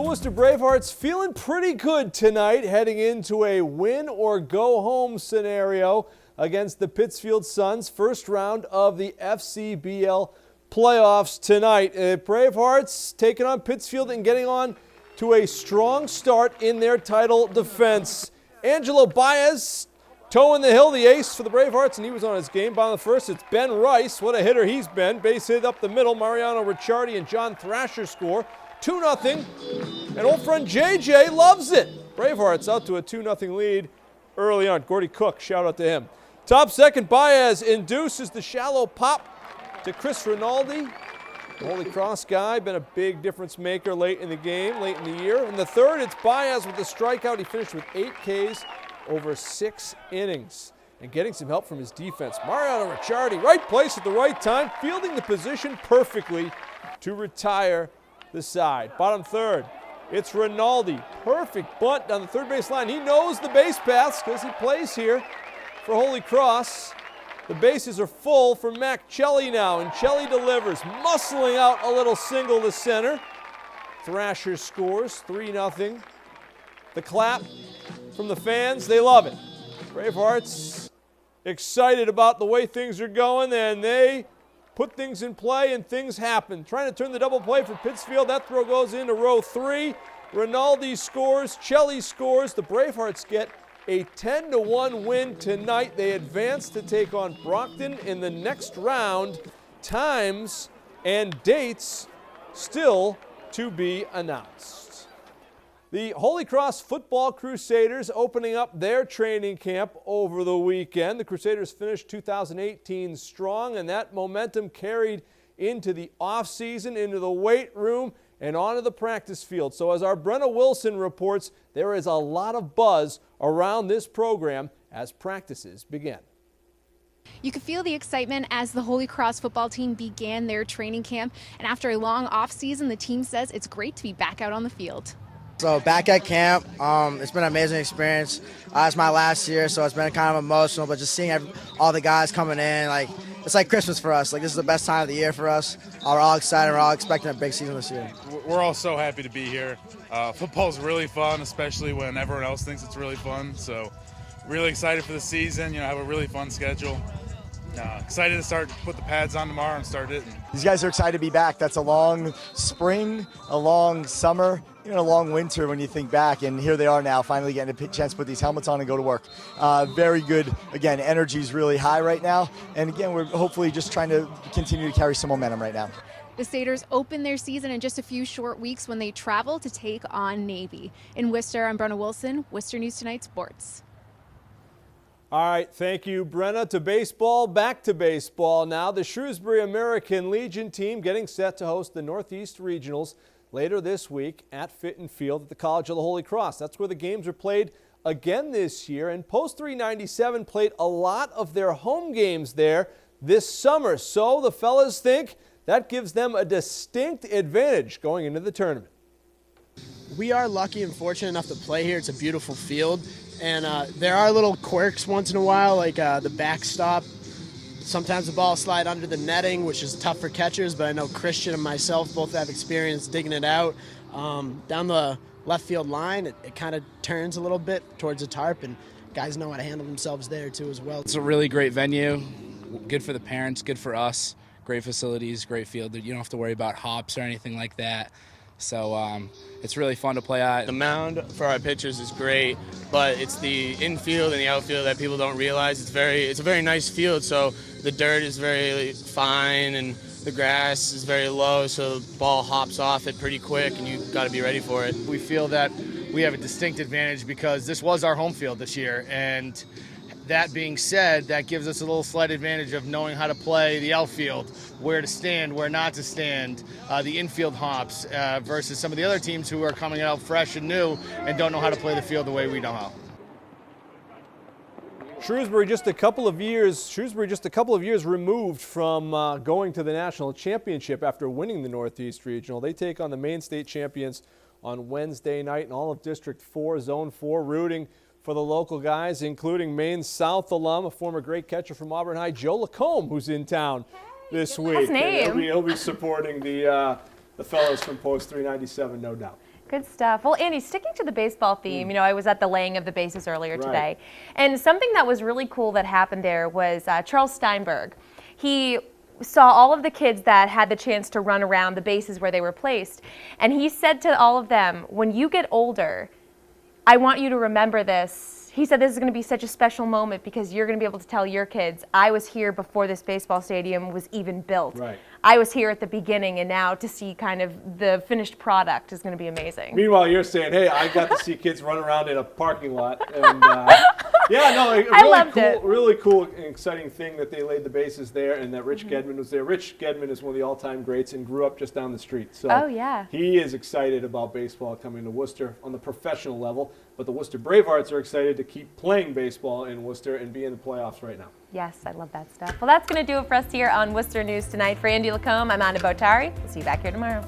Worcester Bravehearts feeling pretty good tonight, heading into a win or go home scenario against the Pittsfield Suns, first round of the FCBL playoffs tonight. Bravehearts taking on Pittsfield and getting on to a strong start in their title defense. Angelo Baez toeing the hill, the ace for the Bravehearts, and he was on his game. Bottom of the first, it's Ben Rice. What a hitter he's been. Base hit up the middle. Mariano Ricciardi and John Thrasher score. 2-0. And old friend JJ loves it. Bravehearts out to a 2-0 lead early on. Gordy Cook, shout out to him. Top second, Baez induces the shallow pop to Chris Rinaldi. The Holy Cross guy, been a big difference maker late in the game, late in the year. In the third, it's Baez with the strikeout. He finished with 8 Ks over 6 innings. And getting some help from his defense. Mariano Ricciardi, right place at the right time, fielding the position perfectly to retire the side. Bottom third, it's Rinaldi. Perfect bunt down the third base line. He knows the base paths because he plays here for Holy Cross. The bases are full for Mac Chelly now, and Chelly delivers, muscling out a little single to center. Thrasher scores 3-0. The clap from the fans, they love it. Bravehearts excited about the way things are going, and they put things in play and things happen. Trying to turn the double play for Pittsfield. That throw goes into row 3. Rinaldi scores, Chelly scores. The Bravehearts get a 10-1 win tonight. They advance to take on Brockton in the next round. Times and dates still to be announced. The Holy Cross Football Crusaders opening up their training camp over the weekend. The Crusaders finished 2018 strong, and that momentum carried into the offseason, into the weight room, and onto the practice field. So as our Brenna Wilson reports, there is a lot of buzz around this program as practices begin. You could feel the excitement as the Holy Cross football team began their training camp. And after a long offseason, the team says it's great to be back out on the field. So back at camp, it's been an amazing experience. It's my last year, so it's been kind of emotional, but just seeing all the guys coming in, it's like Christmas for us. This is the best time of the year for us. We're all excited. We're all expecting a big season this year. We're all so happy to be here. Football's really fun, especially when everyone else thinks it's really fun. So really excited for the season, have a really fun schedule. Excited to put the pads on tomorrow and start it. These guys are excited to be back. That's a long spring, a long summer, a long winter when you think back, and here they are now finally getting a chance to put these helmets on and go to work. Very good. Again, energy is really high right now, and again, we're hopefully just trying to continue to carry some momentum right now. The Crusaders open their season in just a few short weeks when they travel to take on Navy. In Worcester, I'm Brenna Wilson, Worcester News Tonight Sports. All right, thank you, Brenna. To baseball, back to baseball now. The Shrewsbury American Legion team getting set to host the Northeast Regionals later this week at Fitton Field at the College of the Holy Cross. That's where the games are played again this year. And Post 397 played a lot of their home games there this summer. So the fellas think that gives them a distinct advantage going into the tournament. We are lucky and fortunate enough to play here. It's a beautiful field. And there are little quirks once in a while, like the backstop. Sometimes the ball slide under the netting, which is tough for catchers, but I know Christian and myself both have experience digging it out. Down the left field line, it kind of turns a little bit towards the tarp, and guys know how to handle themselves there too as well. It's a really great venue, good for the parents, good for us, great facilities, great field. You don't have to worry about hops or anything like that. So it's really fun to play at. The mound for our pitchers is great, but it's the infield and the outfield that people don't realize. It's a very nice field, so the dirt is very fine and the grass is very low, so the ball hops off it pretty quick and you've got to be ready for it. We feel that we have a distinct advantage because this was our home field this year, and that being said, that gives us a little slight advantage of knowing how to play the outfield, where to stand, where not to stand, the infield hops versus some of the other teams who are coming out fresh and new and don't know how to play the field the way we know how. Shrewsbury just a couple of years removed from going to the national championship after winning the Northeast Regional. They take on the Maine State champions on Wednesday night, and all of District 4, Zone 4, rooting for the local guys, including Maine South alum, a former great catcher from Auburn High, Joe Lacombe, who's in town this week. Name. He'll be supporting the fellows from Post 397, no doubt. Good stuff. Well, Andy, sticking to the baseball theme, I was at the laying of the bases earlier today, and something that was really cool that happened there was Charles Steinberg. He saw all of the kids that had the chance to run around the bases where they were placed, and he said to all of them, when you get older, I want you to remember this. He said this is going to be such a special moment because you're going to be able to tell your kids, I was here before this baseball stadium was even built. Right. I was here at the beginning, and now to see kind of the finished product is going to be amazing. Meanwhile, you're saying, hey, I got to see kids run around in a parking lot. And, really cool and exciting thing that they laid the bases there and that Rich Gedman was there. Rich Gedman is one of the all-time greats and grew up just down the street. So he is excited about baseball coming to Worcester on the professional level. But the Worcester Bravehearts are excited to keep playing baseball in Worcester and be in the playoffs right now. Yes, I love that stuff. Well, that's going to do it for us here on Worcester News Tonight. For Andy Lacombe, I'm Anna Botari. We'll see you back here tomorrow.